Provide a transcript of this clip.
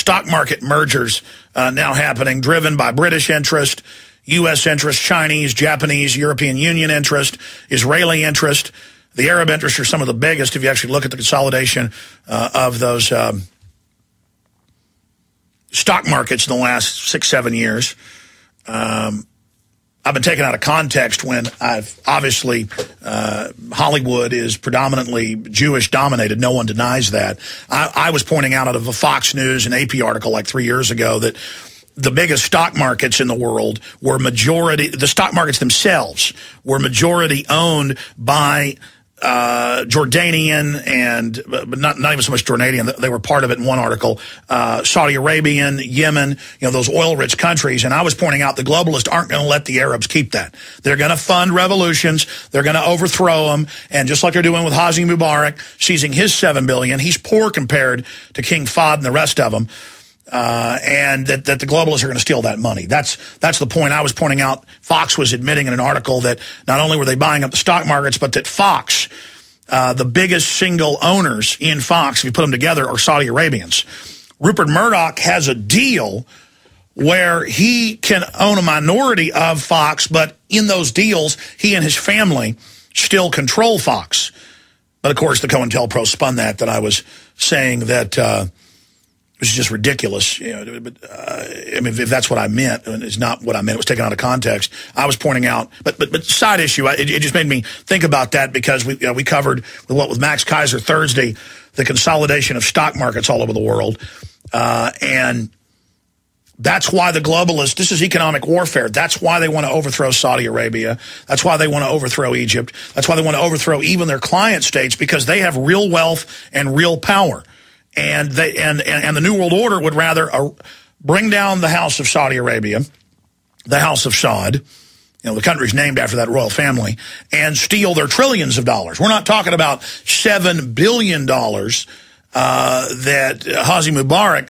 stock market mergers now happening, driven by British interest, U.S. interest, Chinese, Japanese, European Union interest, Israeli interest. The Arab interests are some of the biggest if you actually look at the consolidation of those stock markets in the last 6-7 years. I've been taken out of context when I've obviously Hollywood is predominantly Jewish dominated. No one denies that. I was pointing out of a Fox News and AP article like 3 years ago that the biggest stock markets in the world were the stock markets themselves were majority owned by Jordanian but not even so much Jordanian. They were part of it in one article. Saudi Arabian, Yemen, those oil-rich countries. And I was pointing out the globalists aren't going to let the Arabs keep that. They're going to fund revolutions. They're going to overthrow them. And just like they're doing with Hosni Mubarak, seizing his $7 billion, he's poor compared to King Fahd and the rest of them. And that the globalists are going to steal that money. That's the point I was pointing out. Fox was admitting in an article that not only were they buying up the stock markets, but that Fox, the biggest single owners in Fox, if you put them together, are Saudi Arabians. Rupert Murdoch has a deal where he can own a minority of Fox, but in those deals, he and his family still control Fox. But, of course, the COINTELPRO spun that I was saying that it was just ridiculous. I mean, if that's what I meant, and it's not what I meant, it was taken out of context. I was pointing out, but side issue, it just made me think about that because we covered with Max Kaiser Thursday, the consolidation of stock markets all over the world. And that's why the globalists, this is economic warfare. That's why they want to overthrow Saudi Arabia. That's why they want to overthrow Egypt. That's why they want to overthrow even their client states, because they have real wealth and real power. And the New World Order would rather bring down the House of Saudi Arabia, the House of Saud, the country's named after that royal family, and steal their trillions of dollars. We're not talking about $7 billion that Hosni Mubarak